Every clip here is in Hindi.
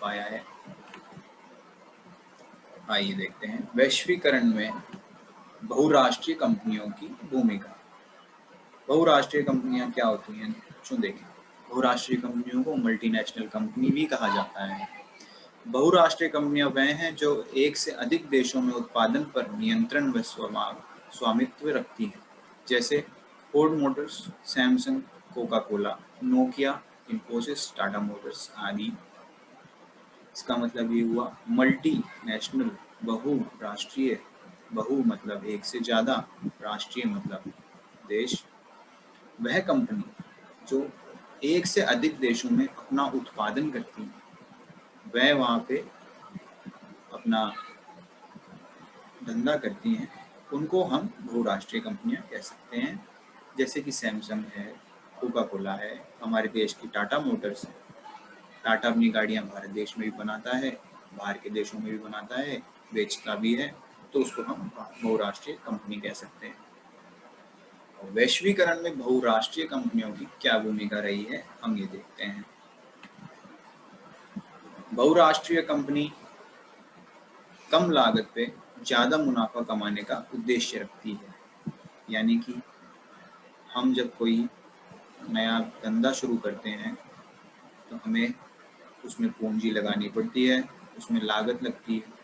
पाया है? आइए देखते हैं। वैश्वीकरण में बहुराष्ट्रीय कंपनियों की भूमिका। बहुराष्ट्रीय कंपनियां क्या होती हैं? क्यों देखें। बहुराष्ट्रीय कंपनियों को मल्टीनेशनल कंपनी भी कहा जाता है। बहुराष्ट्रीय कंपनियां वह हैं जो एक से अधिक देशों में उत्पादन पर नियंत्रण व स्वामित्व रखती हैं, जैसे Ford Motors, Samsung, Coca Cola, Nokia, Infosys, Tata Motors आदि। इसका मतलब ये हुआ मल्टी नेशनल, बहुराष्ट्रीय। बहु मतलब एक से ज़्यादा, राष्ट्रीय मतलब देश। वह कंपनी जो एक से अधिक देशों में अपना उत्पादन करती है, वह वहाँ पे अपना धंधा करती हैं, उनको हम बहुराष्ट्रीय कंपनियां कह सकते हैं। जैसे कि सैमसंग है, कोका कोला है, हमारे देश की टाटा मोटर्स है। टाटा अपनी गाड़ियां भारत देश में भी बनाता है, बाहर के देशों में भी बनाता है, बेचता भी है, तो उसको हम बहुराष्ट्रीय कंपनी कह सकते हैं। और वैश्वीकरण में बहुराष्ट्रीय कंपनियों की क्या भूमिका रही है, हम ये देखते हैं। बहुराष्ट्रीय कंपनी कम लागत पे ज़्यादा मुनाफा कमाने का उद्देश्य रखती है। यानी कि हम जब कोई नया धंधा शुरू करते हैं तो हमें उसमें पूंजी लगानी पड़ती है, उसमें लागत लगती है।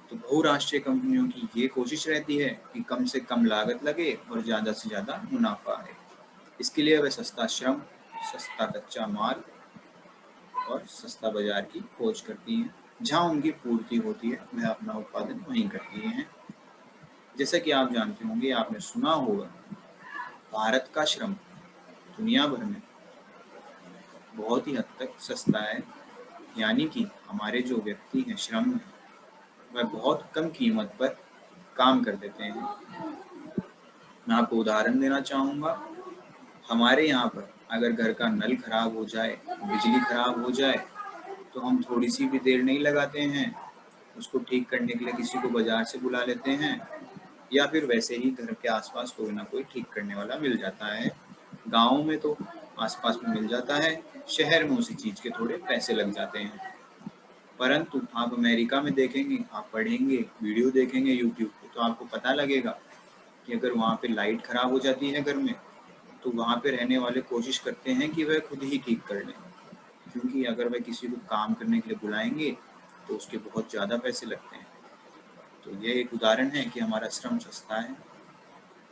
तो बहुराष्ट्रीय कंपनियों की ये कोशिश रहती है कि कम से कम लागत लगे और ज़्यादा से ज़्यादा मुनाफा आए। इसके लिए वह सस्ता श्रम, सस्ता कच्चा माल और सस्ता बाजार की खोज करती हैं। जहाँ उनकी पूर्ति होती है वह अपना उत्पादन वहीं करती हैं। जैसा कि आप जानते होंगे, आपने सुना होगा, भारत का श्रम दुनिया भर में बहुत ही हद तक सस्ता है। यानी कि हमारे जो व्यक्ति हैं, श्रम है, वह बहुत कम कीमत पर काम कर देते हैं। मैं आपको उदाहरण देना चाहूँगा। हमारे यहाँ पर अगर घर का नल खराब हो जाए, बिजली खराब हो जाए, तो हम थोड़ी सी भी देर नहीं लगाते हैं, उसको ठीक करने के लिए किसी को बाजार से बुला लेते हैं, या फिर वैसे ही घर के आसपास कोई ना कोई ठीक करने वाला मिल जाता है। गाँव में तो आसपास में मिल जाता है, शहर में उसी चीज़ के थोड़े पैसे लग जाते हैं। परंतु आप अमेरिका में देखेंगे, आप पढ़ेंगे, वीडियो देखेंगे यूट्यूब पे, तो आपको पता लगेगा कि अगर वहाँ पे लाइट ख़राब हो जाती है घर में, तो वहाँ पे रहने वाले कोशिश करते हैं कि वह खुद ही ठीक कर लें, क्योंकि अगर वह किसी को काम करने के लिए बुलाएंगे तो उसके बहुत ज़्यादा पैसे लगते हैं। तो यह एक उदाहरण है कि हमारा श्रम सस्ता है,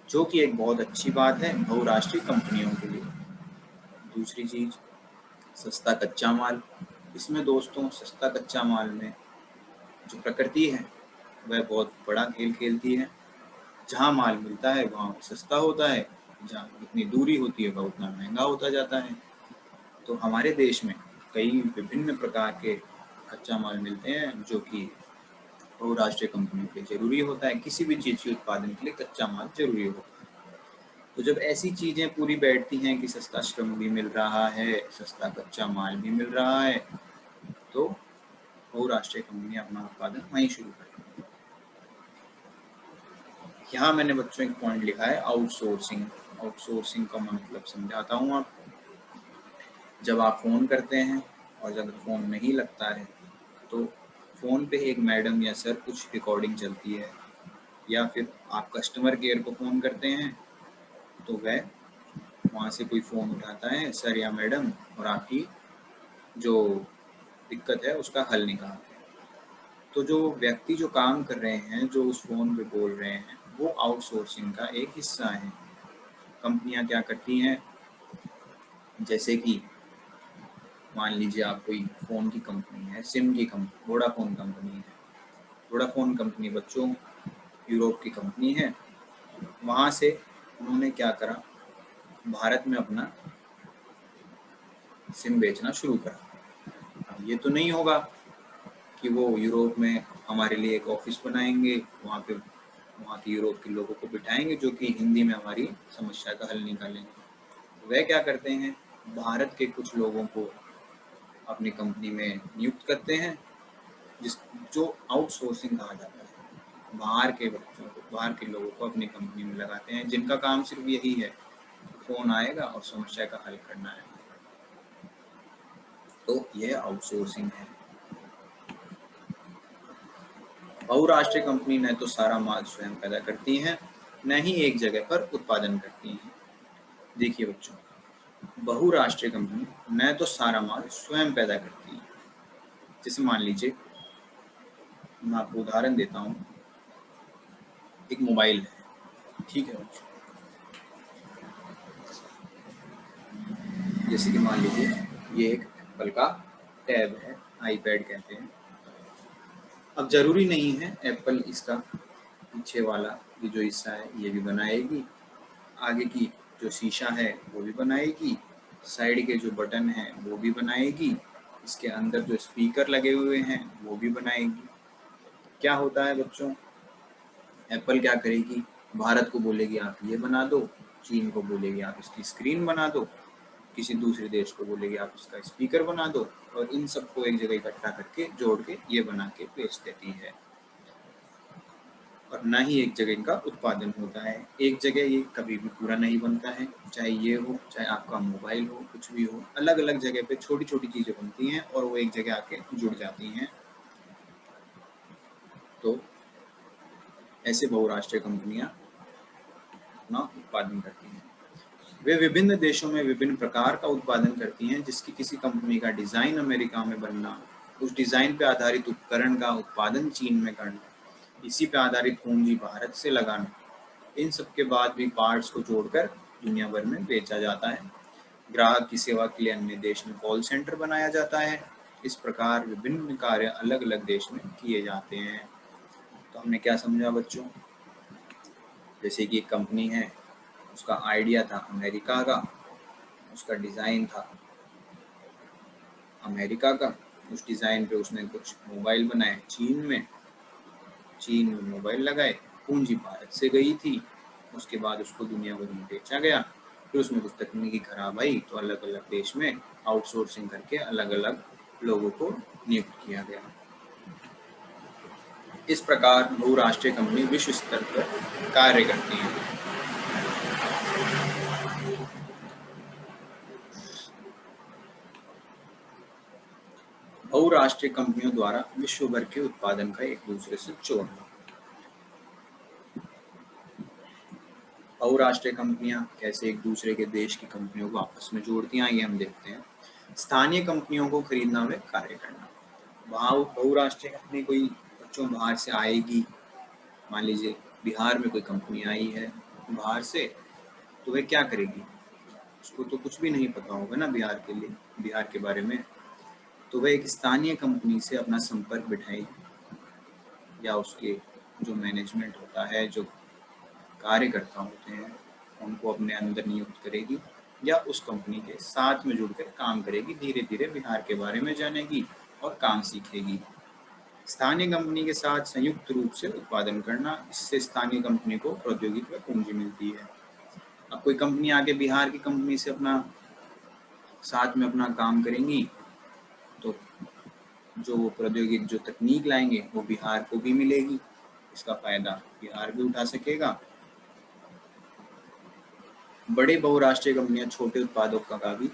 जो कि एक बहुत अच्छी बात है बहुराष्ट्रीय कंपनियों के लिए। दूसरी चीज़, सस्ता कच्चा माल। इसमें दोस्तों, सस्ता कच्चा माल में जो प्रकृति है वह बहुत बड़ा खेल खेलती है। जहाँ माल मिलता है वहाँ सस्ता होता है, जहाँ जितनी दूरी होती है वह उतना महंगा होता जाता है। तो हमारे देश में कई विभिन्न प्रकार के कच्चा माल मिलते हैं, जो कि बहुराष्ट्रीय कंपनियों के जरूरी होता है। किसी भी चीज़ के उत्पादन के लिए कच्चा माल जरूरी होता है। तो जब ऐसी चीज़ें पूरी बैठती हैं कि सस्ता श्रम भी मिल रहा है, सस्ता कच्चा माल भी मिल रहा है, तो बहुराष्ट्रीय कंपनियां अपना उत्पादन वहीं शुरू करती हैं। यहाँ मैंने बच्चों एक पॉइंट लिखा है, आउटसोर्सिंग। आउटसोर्सिंग का मैं मतलब समझाता हूँ आपको। जब आप फ़ोन करते हैं और जब फ़ोन नहीं लगता है, तो फ़ोन पे एक मैडम या सर कुछ रिकॉर्डिंग चलती है, या फिर आप कस्टमर केयर को फ़ोन करते हैं तो वह वहाँ से कोई फ़ोन उठाता है, सर या मैडम, और आपकी जो दिक्कत है उसका हल निकालते हैं। तो जो व्यक्ति जो काम कर रहे हैं, जो उस फ़ोन पे बोल रहे हैं, वो आउटसोर्सिंग का एक हिस्सा है। कंपनियां क्या करती हैं, जैसे कि मान लीजिए आप कोई फ़ोन की कंपनी है, सिम की कंपनी, वोडाफोन कंपनी है। वोडाफोन कंपनी बच्चों यूरोप की कंपनी है। वहाँ से उन्होंने क्या करा, भारत में अपना सिम बेचना शुरू करा। अब ये तो नहीं होगा कि वो यूरोप में हमारे लिए एक ऑफिस बनाएंगे, वहाँ पे वहाँ के यूरोप के लोगों को बिठाएंगे जो कि हिंदी में हमारी समस्या का हल निकालेंगे। वह क्या करते हैं, भारत के कुछ लोगों को अपनी कंपनी में नियुक्त करते हैं, जिस जो आउटसोर्सिंग कहा जाता है। बाहर के बच्चों को, बाहर के लोगों को अपनी कंपनी में लगाते हैं, जिनका काम सिर्फ यही है, फ़ोन आएगा और समस्या का हल करना है। तो यह आउटसोर्सिंग है। बहुराष्ट्रीय कंपनी न तो सारा माल स्वयं पैदा करती हैं, न ही एक जगह पर उत्पादन करती हैं। देखिए बच्चों, बहुराष्ट्रीय कंपनी न तो सारा माल स्वयं पैदा करती है। जैसे मान लीजिए, मैं आपको उदाहरण देता हूँ, एक मोबाइल है, ठीक है बच्चों। जैसे कि मान लीजिए ये एक एप्पल का टैब है, आईपैड कहते हैं। अब जरूरी नहीं है एप्पल इसका पीछे वाला ये जो हिस्सा है ये भी बनाएगी, आगे की जो शीशा है वो भी बनाएगी, साइड के जो बटन हैं वो भी बनाएगी, इसके अंदर जो स्पीकर लगे हुए हैं वो भी बनाएगी। क्या होता है बच्चों, एप्पल क्या करेगी, भारत को बोलेगी आप ये बना दो, चीन को बोलेगी आप इसकी स्क्रीन बना दो, किसी दूसरे देश को बोलेगी आप इसका स्पीकर बना दो, और इन सबको एक जगह इकट्ठा करके जोड़ के ये बना के बेच देती है। और ना ही एक जगह इनका उत्पादन होता है, एक जगह ये कभी भी पूरा नहीं बनता है, चाहे ये हो, चाहे आपका मोबाइल हो, कुछ भी हो, अलग अलग जगह पे छोटी छोटी चीज़ें बनती हैं और वो एक जगह आके जुड़ जाती हैं। तो ऐसे बहुराष्ट्रीय कंपनियां अपना उत्पादन करती हैं। वे विभिन्न देशों में विभिन्न प्रकार का उत्पादन करती हैं, जिसकी किसी कंपनी का डिज़ाइन अमेरिका में बनना, उस डिज़ाइन पे आधारित उपकरण का उत्पादन चीन में करना, इसी पे आधारित पूंजी भारत से लगाना, इन सब के बाद भी पार्ट्स को जोड़कर दुनिया भर में बेचा जाता है। ग्राहक की सेवा के लिए अन्य देश में कॉल सेंटर बनाया जाता है। इस प्रकार विभिन्न कार्य अलग अलग देश में किए जाते हैं। तो हमने क्या समझा बच्चों, जैसे कि एक कंपनी है, उसका आइडिया था अमेरिका का, उसका डिज़ाइन था अमेरिका का, उस डिज़ाइन पे उसने कुछ मोबाइल बनाए चीन में मोबाइल लगाए, पूंजी भारत से गई थी, उसके बाद उसको दुनिया भर में बेचा गया, फिर उसमें कुछ तकनीकी खराब आई तो अलग अलग देश में आउटसोर्सिंग करके अलग अलग लोगों को नियुक्त किया गया। इस प्रकार बहुराष्ट्रीय कंपनी विश्व स्तर पर कार्य करती है। बहुराष्ट्रीय कंपनियों द्वारा विश्व भर के उत्पादन का एक दूसरे से जोड़ना। बहुराष्ट्रीय कंपनियां कैसे एक दूसरे के देश की कंपनियों को आपस में जोड़ती हैं, ये हम देखते हैं। स्थानीय कंपनियों को खरीदना व कार्य करना। बहुराष्ट्रीय कंपनी कोई बच्चों बाहर से आएगी, मान लीजिए बिहार में कोई कंपनी आई है बाहर से, तो वह क्या करेगी, उसको तो कुछ भी नहीं पता होगा ना बिहार के बारे में, तो वह एक स्थानीय कंपनी से अपना संपर्क बिठाएगी, या उसके जो मैनेजमेंट होता है, जो कार्यकर्ता होते हैं, उनको अपने अंदर नियुक्त करेगी, या उस कंपनी के साथ में जुड़कर काम करेगी, धीरे धीरे बिहार के बारे में जानेगी और काम सीखेगी। स्थानीय कंपनी के साथ संयुक्त रूप से उत्पादन करना, इससे स्थानीय कंपनी को प्रौद्योगिकी व पूंजी मिलती है। अब कोई कंपनी आके बिहार की कंपनी से अपना साथ में अपना काम करेंगी, तो जो प्रौद्योगिक जो तकनीक लाएंगे वो बिहार को भी मिलेगी, इसका फायदा बिहार भी उठा सकेगा। बड़े बहुराष्ट्रीय कंपनियां छोटे उत्पादों का भी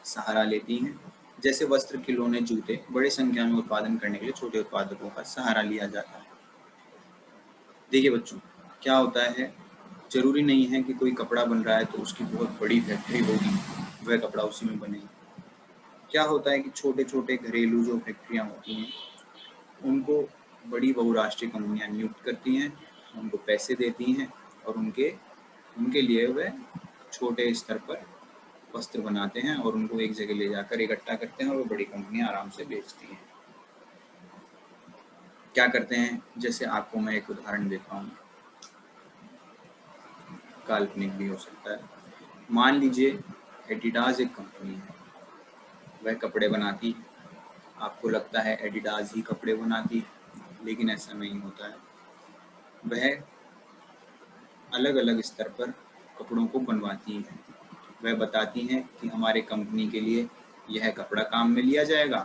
सहारा लेती हैं, जैसे वस्त्र, खिलौने, जूते, बड़ी संख्या में उत्पादन करने के लिए छोटे उत्पादकों का सहारा लिया जाता है। देखिए बच्चों, क्या होता है, जरूरी नहीं है कि कोई कपड़ा बन रहा है तो उसकी बहुत बड़ी फैक्ट्री होगी, वह कपड़ा उसी में बनेगा। क्या होता है कि छोटे छोटे घरेलू जो फैक्ट्रियाँ होती हैं, उनको बड़ी बहुराष्ट्रीय कंपनियां नियुक्त करती हैं, उनको पैसे देती हैं और उनके लिए वह छोटे स्तर पर वस्त्र बनाते हैं और उनको एक जगह ले जाकर इकट्ठा करते हैं और वो बड़ी कंपनियां आराम से बेचती हैं। क्या करते हैं, जैसे आपको मैं एक उदाहरण देता हूँ, काल्पनिक भी हो सकता है। मान लीजिए एडिडास एक कंपनी है, वह कपड़े बनाती है, आपको लगता है एडिडास ही कपड़े बनाती है, लेकिन ऐसा नहीं होता है। वह अलग अलग स्तर पर कपड़ों को बनवाती है। वह बताती हैं कि हमारे कंपनी के लिए यह कपड़ा काम में लिया जाएगा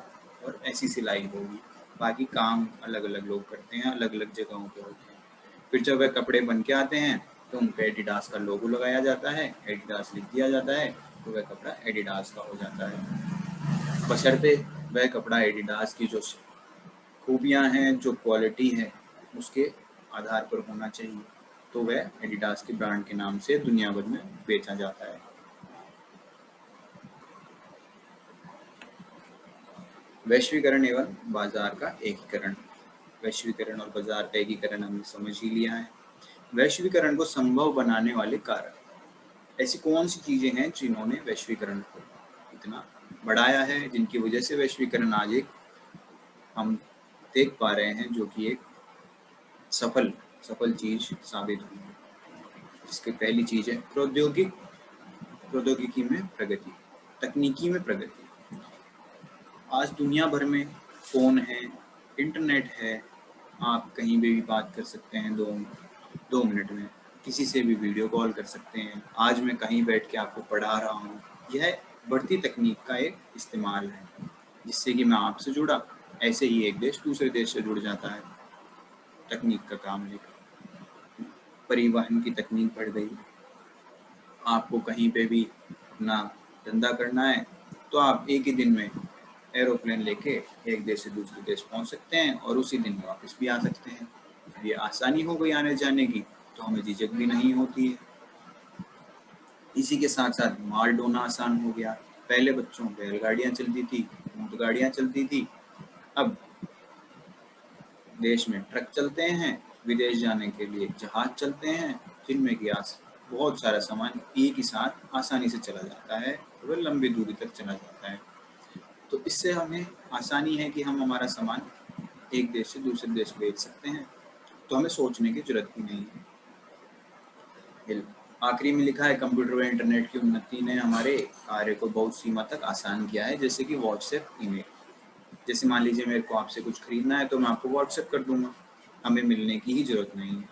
और ऐसी सिलाई होगी, बाकी काम अलग अलग लोग करते हैं, अलग अलग जगहों पे होते हैं। फिर जब वह कपड़े बन के आते हैं तो उन पर एडिडास का लोगो लगाया जाता है, एडिडास लिख दिया जाता है, तो वह कपड़ा एडिडास का हो जाता है। बशर्ते वह कपड़ा एडिडास की जो खूबियाँ हैं, जो क्वालिटी है, उसके आधार पर होना चाहिए, तो वह एडिडास के ब्रांड के नाम से दुनिया भर में बेचा जाता है। वैश्वीकरण एवं बाजार का एकीकरण। वैश्वीकरण और बाजार का एकीकरण हमने समझ ही लिया है। वैश्वीकरण को संभव बनाने वाले कारक, ऐसी कौन सी चीजें हैं जिन्होंने वैश्वीकरण को इतना बढ़ाया है, जिनकी वजह से वैश्वीकरण आज एक हम देख पा रहे हैं जो कि एक सफल चीज साबित हुई है। जिसकी पहली चीज है प्रौद्योगिकी में प्रगति, तकनीकी में प्रगति। आज दुनिया भर में फ़ोन है, इंटरनेट है, आप कहीं भी बात कर सकते हैं 2 मिनट में, किसी से भी वीडियो कॉल कर सकते हैं। आज मैं कहीं बैठ के आपको पढ़ा रहा हूँ, यह बढ़ती तकनीक का एक इस्तेमाल है, जिससे कि मैं आपसे जुड़ा, ऐसे ही एक देश दूसरे देश से जुड़ जाता है तकनीक का काम लेकर। परिवहन की तकनीक बढ़ गई, आपको कहीं पे भी अपना धंधा करना है तो आप एक ही दिन में एरोप्लेन लेके एक देश से दूसरे देश पहुंच सकते हैं और उसी दिन वापस भी आ सकते हैं। ये आसानी हो गई आने जाने की, तो हमें झिझक भी नहीं होती है। इसी के साथ साथ माल ढोना आसान हो गया। पहले बच्चों बैलगाड़ियाँ चलती थी, ऊँटगाड़ियाँ चलती थी, अब देश में ट्रक चलते हैं, विदेश जाने के लिए जहाज चलते हैं, जिनमें कि बहुत सारा सामान एक ही साथ आसानी से चला जाता है, वह लंबी दूरी तक चला जाता है। तो इससे हमें आसानी है कि हम हमारा सामान एक देश से दूसरे देश भेज सकते हैं, तो हमें सोचने की जरूरत भी नहीं है। आखिरी में लिखा है, कंप्यूटर व इंटरनेट की उन्नति ने हमारे कार्य को बहुत सीमा तक आसान किया है, जैसे कि व्हाट्सएप, ईमेल। जैसे मान लीजिए मेरे को आपसे कुछ खरीदना है तो मैं आपको व्हाट्सएप कर दूंगा, हमें मिलने की ही जरूरत नहीं है।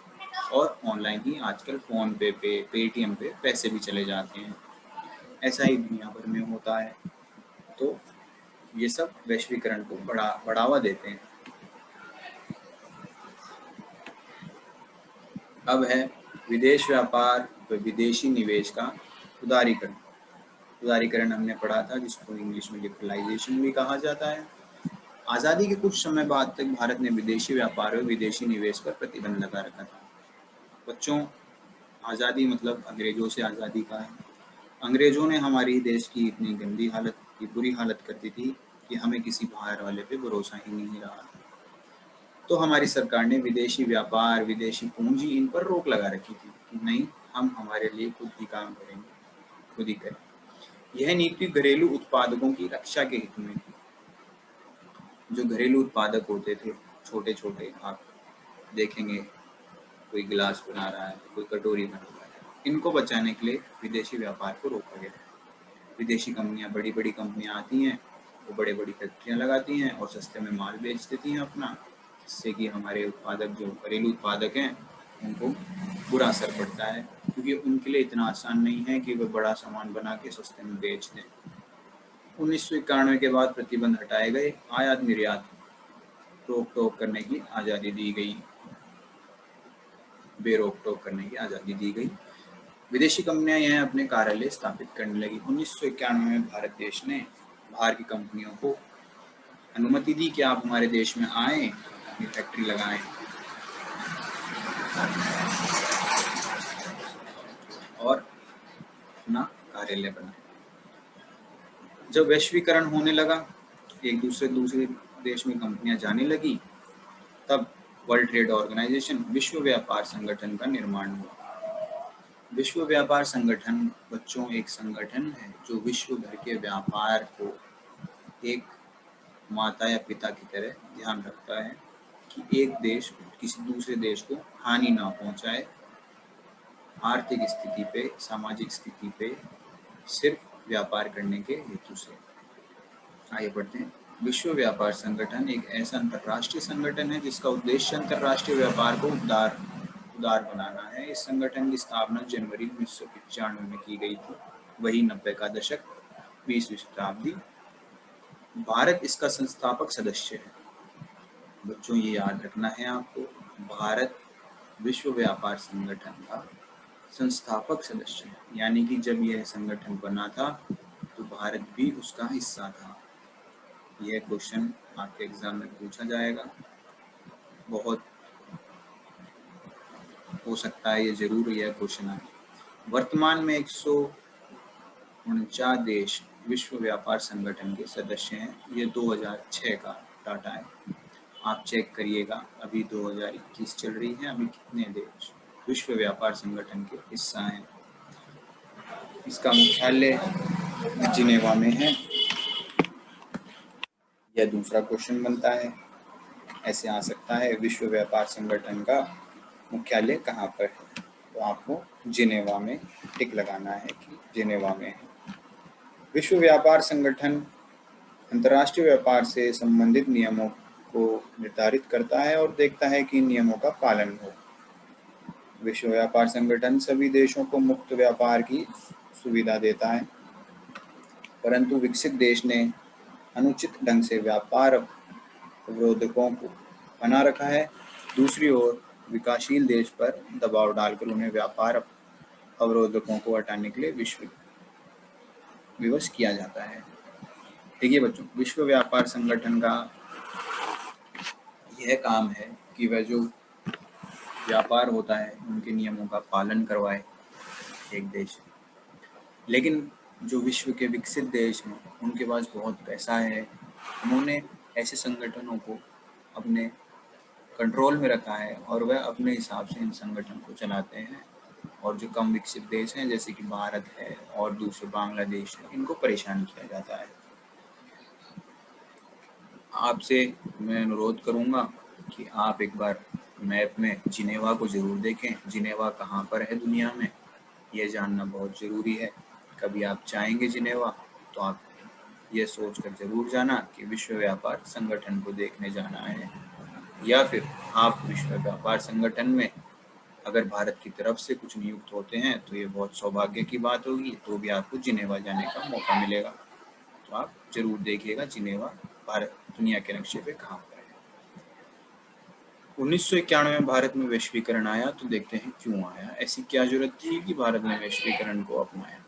और ऑनलाइन ही आजकल फ़ोन पे पेटीएम पे पैसे भी चले जाते हैं। ऐसा ही दुनिया भर में होता है। तो ये सब वैश्वीकरण को बढ़ावा देते हैं। अब है विदेश व्यापार व विदेशी निवेश का उदारीकरण। उदारीकरण हमने पढ़ा था, जिसको इंग्लिश में लिबरलाइजेशन भी कहा जाता है। आज़ादी के कुछ समय बाद तक भारत ने विदेशी व्यापार और विदेशी निवेश पर प्रतिबंध लगा रखा था। बच्चों, आज़ादी मतलब अंग्रेजों से आज़ादी का है। अंग्रेजों ने हमारी देश की इतनी गंदी हालत की बुरी हालत कर दी थी कि हमें किसी बाहर वाले पे भरोसा ही नहीं रहा। तो हमारी सरकार ने विदेशी व्यापार, विदेशी पूंजी, इन पर रोक लगा रखी थी कि नहीं, हम हमारे लिए खुद ही काम करेंगे, खुद ही करें। यह नीति घरेलू उत्पादकों की रक्षा के हित में थी। जो घरेलू उत्पादक होते थे, छोटे छोटे, आप देखेंगे कोई गिलास बना रहा है, कोई कटोरी बना रहा है, इनको बचाने के लिए विदेशी व्यापार को रोका गया। विदेशी कंपनियां, बड़ी बड़ी कंपनियां आती हैं, वो बड़े बड़ी फैक्ट्रियां लगाती हैं और सस्ते में माल बेच देती हैं अपना, जिससे कि हमारे उत्पादक, जो घरेलू उत्पादक हैं, उनको बुरा असर पड़ता है, क्योंकि उनके लिए इतना आसान नहीं है कि वे बड़ा सामान बना के सस्ते में बेच दें। 1991 के बाद प्रतिबंध हटाए गए, आयात निर्यात रोक टोक करने की आज़ादी दी गई, बेरोक टोक करने की आज़ादी दी गई। विदेशी कंपनियां यहाँ अपने कार्यालय स्थापित करने लगी। 1991 में भारत देश ने बाहर की कंपनियों को अनुमति दी कि आप हमारे देश में आएं, अपनी फैक्ट्री लगाएं और अपना कार्यालय बनाएं। जब वैश्वीकरण होने लगा, एक दूसरे देश में कंपनियां जाने लगी, तब वर्ल्ड ट्रेड ऑर्गेनाइजेशन, विश्व व्यापार संगठन का निर्माण हुआ। विश्व व्यापार संगठन, बच्चों, एक संगठन है जो विश्व भर के व्यापार को एक माता या पिता की तरह ध्यान रखता है कि एक देश किसी दूसरे देश को हानि ना पहुंचाए, आर्थिक स्थिति पे, सामाजिक स्थिति पे, सिर्फ व्यापार करने के हेतु से। आगे बढ़ते हैं। विश्व व्यापार संगठन एक ऐसा अंतर्राष्ट्रीय संगठन है जिसका उद्देश्य अंतर्राष्ट्रीय व्यापार को उदार बनाना है। इस संगठन की स्थापना जनवरी 1995 में की गई थी, वही 90 का दशक, 20वीं शताब्दी। भारत इसका संस्थापक सदस्य है। बच्चों, ये याद रखना है आपको, भारत विश्व व्यापार संगठन का संस्थापक सदस्य है, यानी कि जब यह संगठन बना था तो भारत भी उसका हिस्सा था। यह क्वेश्चन आपके एग्जाम में पूछा जाएगा, बहुत हो सकता है ये जरूर यह क्वेश्चन आए। वर्तमान में 149 देश विश्व व्यापार संगठन के सदस्य हैं। ये 2006 का डाटा है, आप चेक करिएगा। अभी 2021 चल रही है, अभी कितने देश विश्व व्यापार संगठन के हिस्सा हैं। इसका मुख्यालय जिनेवा में है। यह दूसरा क्वेश्चन बनता है, ऐसे आ सकता है विश्व व्यापार संगठन का मुख्यालय कहाँ पर है, तो आपको जिनेवा में टिक लगाना है कि जिनेवा में है। विश्व व्यापार संगठन अंतर्राष्ट्रीय व्यापार से संबंधित नियमों को निर्धारित करता है और देखता है कि नियमों का पालन हो। विश्व व्यापार संगठन सभी देशों को मुक्त व्यापार की सुविधा देता है, परंतु विकसित देश ने अनुचित ढंग से व्यापार अवरोधकों को बना रखा है। दूसरी ओर विकासशील देश पर दबाव डालकर उन्हें व्यापार अवरोधकों को हटाने के लिए विवश किया जाता है। देखिए बच्चों, विश्व व्यापार संगठन का यह काम है कि वह जो व्यापार होता है उनके नियमों का पालन करवाए एक देश। लेकिन जो विश्व के विकसित देश हैं उनके पास बहुत पैसा है, उन्होंने ऐसे संगठनों को अपने कंट्रोल में रखा है और वह अपने हिसाब से इन संगठन को चलाते हैं। और जो कम विकसित देश हैं जैसे कि भारत है और दूसरे बांग्लादेश है, इनको परेशान किया जाता है। आपसे मैं अनुरोध करूंगा कि आप एक बार मैप में जिनेवा को जरूर देखें। जिनेवा कहाँ पर है दुनिया में, यह जानना बहुत ज़रूरी है। कभी आप जाएंगे जिनेवा तो आप ये सोच कर जरूर जाना कि विश्व व्यापार संगठन को देखने जाना है, या फिर आप विश्व व्यापार संगठन में अगर भारत की तरफ से कुछ नियुक्त होते हैं तो ये बहुत सौभाग्य की बात होगी, तो भी आपको जिनेवा जाने का मौका मिलेगा। तो आप जरूर देखिएगा जिनेवा भारत दुनिया के नक्शे पे कहाँ पर है। 1991 में भारत में वैश्वीकरण आया, तो देखते हैं क्यों आया, ऐसी क्या जरूरत थी कि भारत ने वैश्वीकरण को अपनाया।